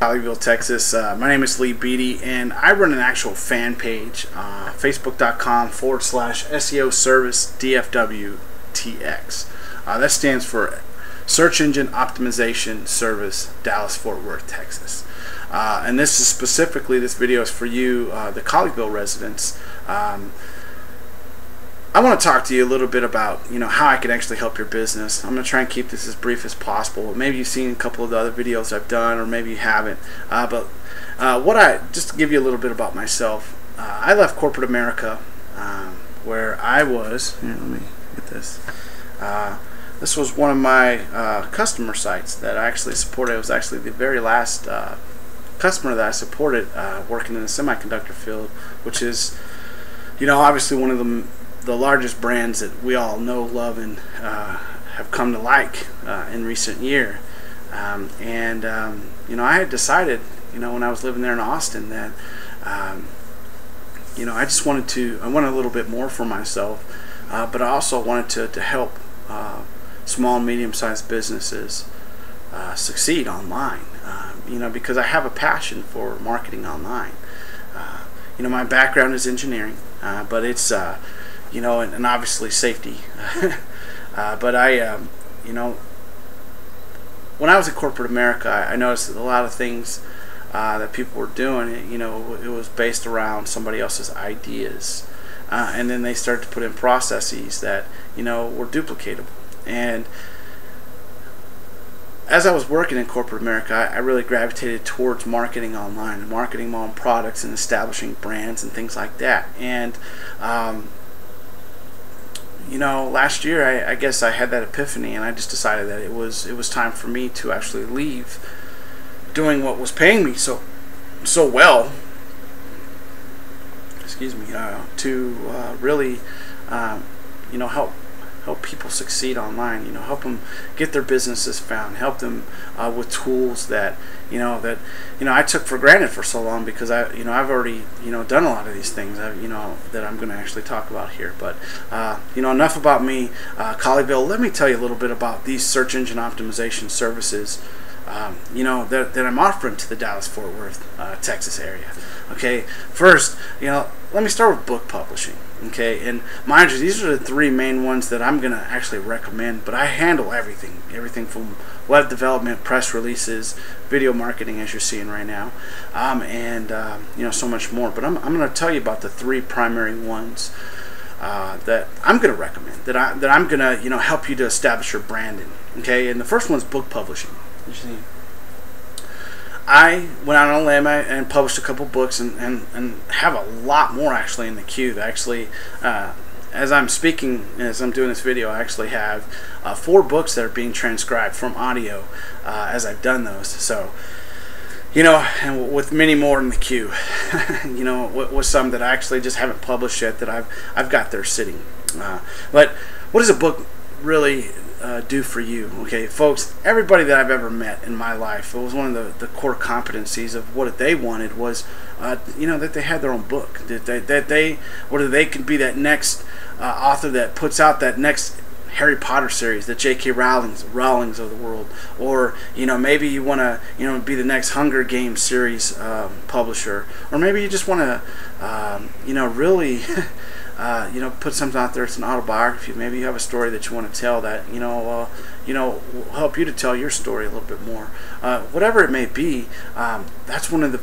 Colleyville, Texas. My name is Lee Beatty, and I run an actual fan page, facebook.com/SEO Service DFWTX. That stands for Search Engine Optimization Service, Dallas, Fort Worth, Texas. And this is specifically, this video is for you, the Colleyville residents. I want to talk to you a little bit about, how I can actually help your business. I'm going to try and keep this as brief as possible. Maybe you've seen a couple of the other videos I've done, or maybe you haven't. Just to give you a little bit about myself, I left corporate America, where I was. Here, let me get this. This was one of my customer sites that I actually supported. It was actually the very last customer that I supported working in the semiconductor field, which is, obviously one of the largest brands that we all know, love, and have come to like in recent year. I had decided, when I was living there in Austin, that I just wanted I wanted a little bit more for myself, but I also wanted to help small and medium-sized businesses succeed online, because I have a passion for marketing online. My background is engineering, but it's and obviously safety. But when I was in corporate America, I noticed that a lot of things that people were doing, it was based around somebody else's ideas, and then they started to put in processes that were duplicatable. And as I was working in corporate America, I really gravitated towards marketing online and marketing my own products and establishing brands and things like that. And last year I guess I had that epiphany, and I just decided that it was time for me to actually leave doing what was paying me so well, to really help people succeed online, help them get their businesses found, help them with tools that I took for granted for so long, because I've already done a lot of these things that I'm going to actually talk about here. But enough about me. Colleyville, let me tell you a little bit about these search engine optimization services that I'm offering to the Dallas-Fort Worth, Texas area. Okay, first, let me start with book publishing. Okay, and mind you, these are the three main ones that I'm gonna actually recommend, but I handle everything from web development, press releases, video marketing, as you're seeing right now, and so much more. But I'm gonna tell you about the three primary ones that I'm gonna recommend, that I'm gonna help you to establish your branding. Okay, and the first one is book publishing. I went out on a limb and published a couple books, and have a lot more actually in the queue. Actually, as I'm speaking, as I'm doing this video, I actually have 4 books that are being transcribed from audio as I've done those. So, and with many more in the queue, with some that I actually just haven't published yet that I've got there sitting. But what does a book really do for you? Okay, folks, everybody that I've ever met in my life, it was one of the core competencies of what they wanted was that they had their own book, that they could be that next author that puts out that next Harry Potter series, the J.K. Rowlings of the world, or maybe you want to be the next Hunger Games series publisher, or maybe you just want to really put something out there. It's an autobiography. Maybe you have a story that you want to tell that will help you to tell your story a little bit more. Whatever it may be, that's one of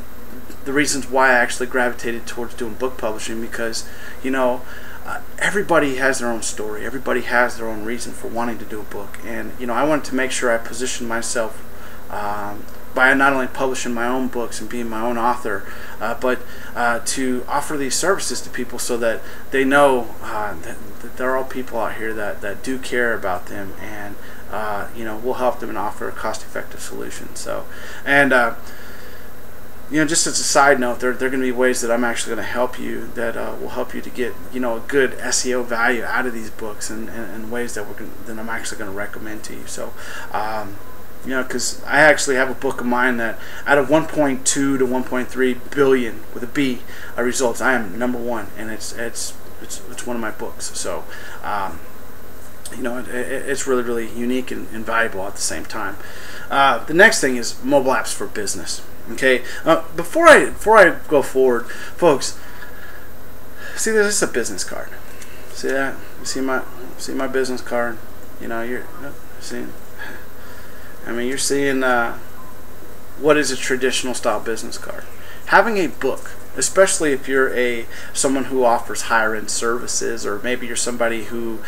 the reasons why I actually gravitated towards doing book publishing, because everybody has their own story. Everybody has their own reason for wanting to do a book, and I wanted to make sure I positioned myself by not only publishing my own books and being my own author, but to offer these services to people so that they know that there are people out here that do care about them, and we'll help them and offer a cost-effective solution. So, and just as a side note, there are going to be ways that I'm actually going to help you that will help you to get a good SEO value out of these books, and ways that I'm actually going to recommend to you. So. Because I actually have a book of mine that out of 1.2 to 1.3 billion with a B results, I am #1, and it's one of my books. So it's really unique and valuable at the same time. The next thing is mobile apps for business. Okay, before I go forward, folks, see, this is a business card. See that? You see my business card? You know, you're seeing. I mean, you're seeing what is a traditional style business card. Having a book, especially if you're someone who offers higher end services, or maybe you're somebody who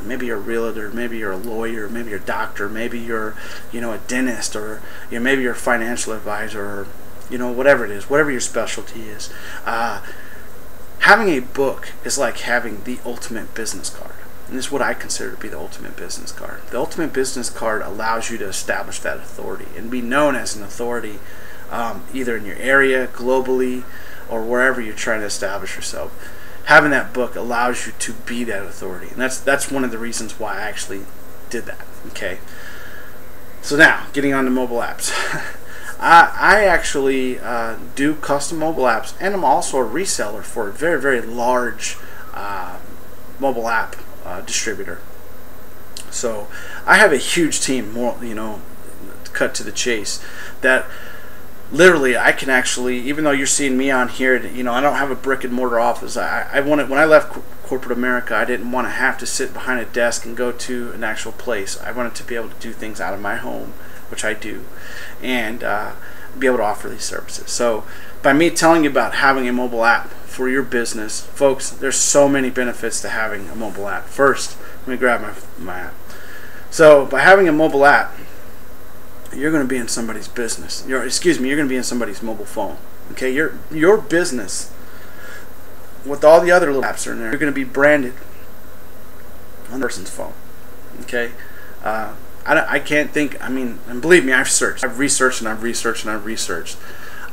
maybe you're a realtor, maybe you're a lawyer, maybe you're a doctor, maybe you're a dentist, or maybe you're a financial advisor, or whatever it is, whatever your specialty is. Having a book is like having the ultimate business card. And this is what I consider to be the ultimate business card. The ultimate business card allows you to establish that authority and be known as an authority, either in your area, globally, or wherever you're trying to establish yourself. Having that book allows you to be that authority, and that's one of the reasons why I actually did that. Okay. So now, getting on to mobile apps. I actually do custom mobile apps, and I'm also a reseller for a very, very large mobile app distributor. So I have a huge team, cut to the chase, that literally I can actually, even though you're seeing me on here, I don't have a brick and mortar office. I wanted, when I left corporate America, I didn't want to have to sit behind a desk and go to an actual place. I wanted to be able to do things out of my home, which I do, and be able to offer these services. So by me telling you about having a mobile app for your business, folks, there's so many benefits to having a mobile app. First, let me grab my app. So by having a mobile app, you're going to be in somebody's business. You're going to be in somebody's mobile phone. Okay, your business, with all the other little apps that are in there, you're going to be branded on the person's phone. Okay, I can't think. I mean, and believe me, I've researched.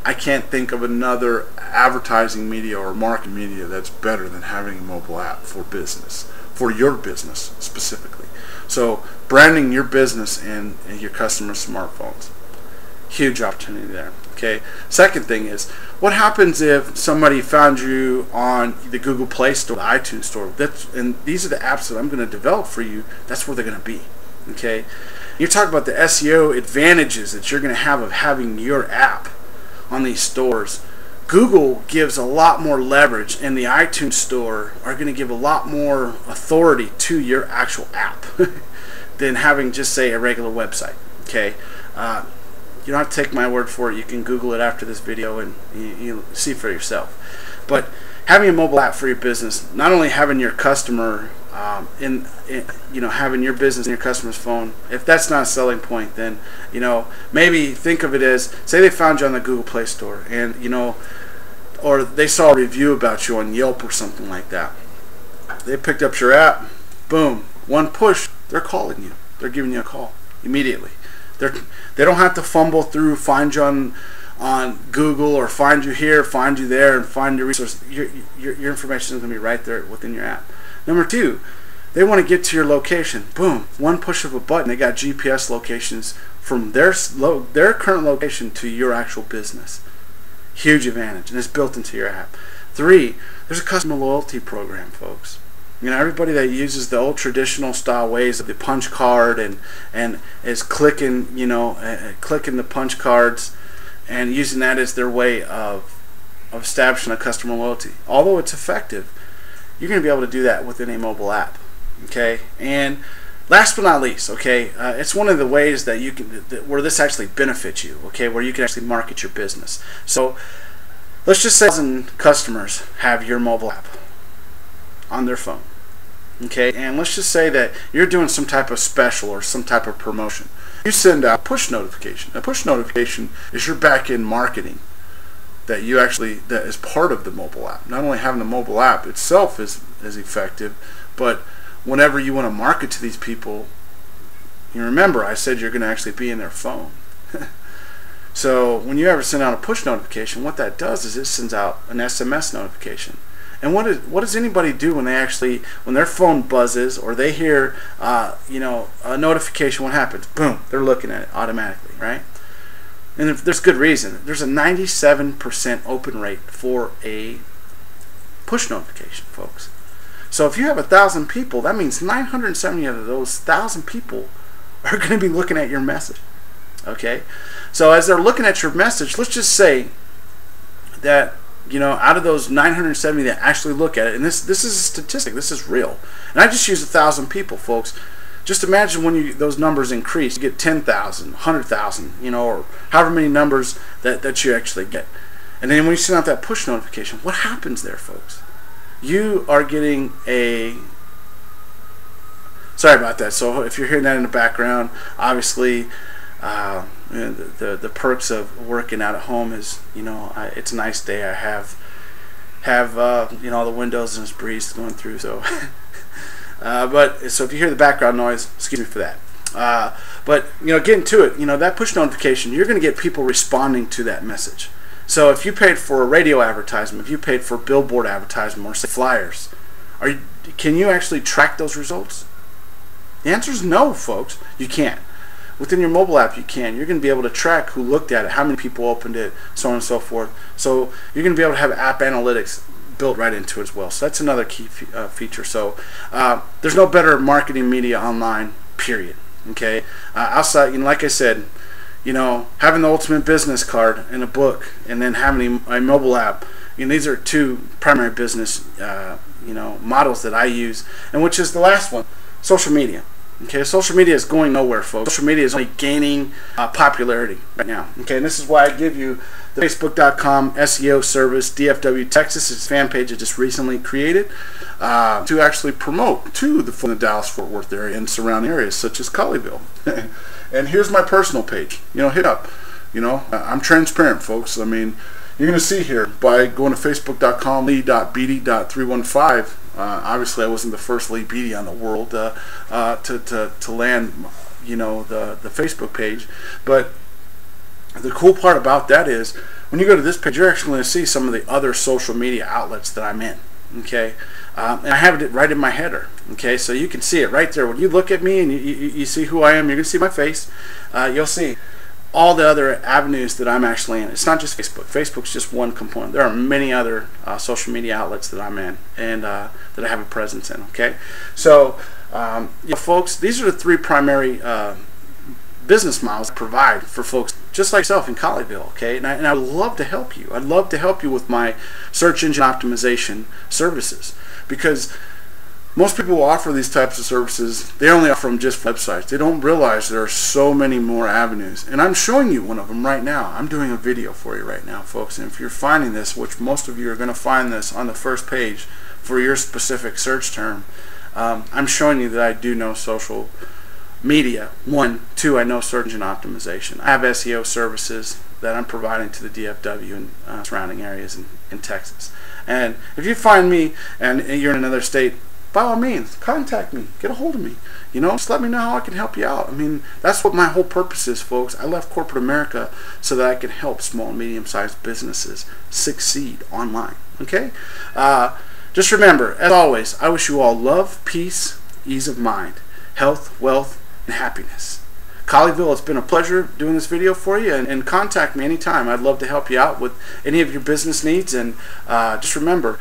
I can't think of another advertising media or marketing media that's better than having a mobile app for business, for your business specifically. So branding your business in your customers' smartphones, huge opportunity there. Okay. Second thing is, what happens if somebody found you on the Google Play Store, the iTunes Store? And these are the apps that I'm going to develop for you. That's where they're going to be. Okay. You're talking about the SEO advantages that you're going to have of having your app on these stores. Google gives a lot more leverage, and the iTunes Store are going to give a lot more authority to your actual app than having just, say, a regular website. Okay, you don't have to take my word for it. You can Google it after this video and you see for yourself. But having a mobile app for your business, not only having your customer having your business in your customer's phone, if that's not a selling point, then maybe think of it as, say they found you on the Google Play Store, and or they saw a review about you on Yelp or something like that. They picked up your app, boom, one push, they're calling you. They're giving you a call immediately. They don't have to fumble through, find you on Google, or find you here, find you there, and find your resource. Your information is going to be right there within your app. Number two, they want to get to your location. Boom, one push of a button, they got GPS locations from their current location to your actual business. Huge advantage, and it's built into your app. Three, there's a customer loyalty program, folks. Everybody that uses the old traditional style ways of the punch card and is clicking the punch cards and using that as their way of establishing a customer loyalty. Although it's effective, you're going to be able to do that within a mobile app. Okay, and last but not least, okay, it's one of the ways that you can, where this actually benefits you. Okay, where you can actually market your business. So let's just say 1,000 customers have your mobile app on their phone. Okay, and let's just say that you're doing some type of special or some type of promotion. You send out a push notification. A push notification is your back-end marketing that is part of the mobile app. Not only having the mobile app itself is effective, but whenever you want to market to these people, you remember I said you're going to actually be in their phone. So when you ever send out a push notification, what that does is it sends out an SMS notification. And what does anybody do when their phone buzzes or they hear a notification? What happens? Boom, they're looking at it automatically, right? And if there's good reason. There's a 97% open rate for a push notification, folks. So if you have 1,000 people, that means 970 of those 1,000 people are going to be looking at your message. Okay, so as they're looking at your message, let's just say that, you know, out of those 970 that actually look at it, and this is a statistic, this is real, and I just use 1,000 people, folks. Just imagine when those numbers increase, you get 10,000, 100,000, you know, or however many numbers that you actually get. And then when you send out that push notification, what happens there, folks? You are getting a... Sorry about that. So if you're hearing that in the background, obviously the perks of working out at home is, you know, it's a nice day. I have you know, all the windows and this breeze going through. So, so if you hear the background noise, excuse me for that. But you know, getting to it, you know, that push notification, you're going to get people responding to that message. So if you paid for a radio advertisement, if you paid for a billboard advertisement or say flyers, can you actually track those results? The answer is no, folks. You can't. Within your mobile app, you can. You're going to be able to track who looked at it, how many people opened it, so on and so forth. So you're going to be able to have app analytics built right into it as well. So that's another key feature. So there's no better marketing media online, period. Okay. Outside, you know, like I said, you know, having the ultimate business card in a book, and then having a mobile app. You know, these are two primary business, you know, models that I use, and which is the last one. Social media. Okay, social media is going nowhere, folks. Social media is only gaining popularity right now. Okay, and this is why I give you the Facebook.com SEO service, DFW Texas. It's a fan page I just recently created to actually promote to the Dallas-Fort Worth area and surrounding areas such as Colleyville. And here's my personal page. You know, hit up. You know, I'm transparent, folks. I mean, you're going to see here by going to Facebook.com lee.beatty.315. Obviously, I wasn't the first Lee Beatty on the world to land, you know, the Facebook page. But the cool part about that is when you go to this page, you're actually going to see some of the other social media outlets that I'm in. Okay, and I have it right in my header. Okay, so you can see it right there. When you look at me and you see who I am, you're going to see my face. You'll see all the other avenues that I'm actually in. It's not just Facebook. Facebook's just one component. There are many other social media outlets that I'm in and that I have a presence in. Okay, so you know, folks, these are the three primary business models I provide for folks just like yourself in Colleyville. Okay, and I would love to help you. I'd love to help you with my search engine optimization services, because most people who offer these types of services, they only offer them just for websites. They don't realize there are so many more avenues. And I'm showing you one of them right now. I'm doing a video for you right now, folks. And if you're finding this, which most of you are going to find this on the first page for your specific search term, I'm showing you that I do know social media. 1, 2, I know search engine optimization. I have SEO services that I'm providing to the DFW and surrounding areas in Texas. And if you find me and you're in another state, by all means, contact me. Get a hold of me. You know, just let me know how I can help you out. I mean, that's what my whole purpose is, folks. I left corporate America so that I can help small and medium-sized businesses succeed online. Okay? Just remember, as always, I wish you all love, peace, ease of mind, health, wealth, and happiness. Colleyville, it's been a pleasure doing this video for you, and contact me anytime. I'd love to help you out with any of your business needs. And just remember,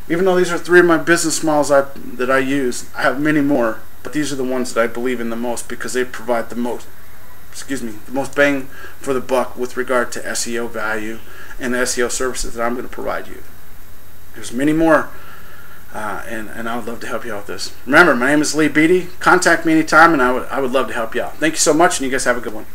even though these are three of my business models that I use, I have many more, but these are the ones that I believe in the most because they provide the most bang for the buck with regard to SEO value and the SEO services that I'm going to provide you. There's many more, and I would love to help you out with this. Remember, my name is Lee Beatty. Contact me anytime, and I would love to help you out. Thank you so much, and you guys have a good one.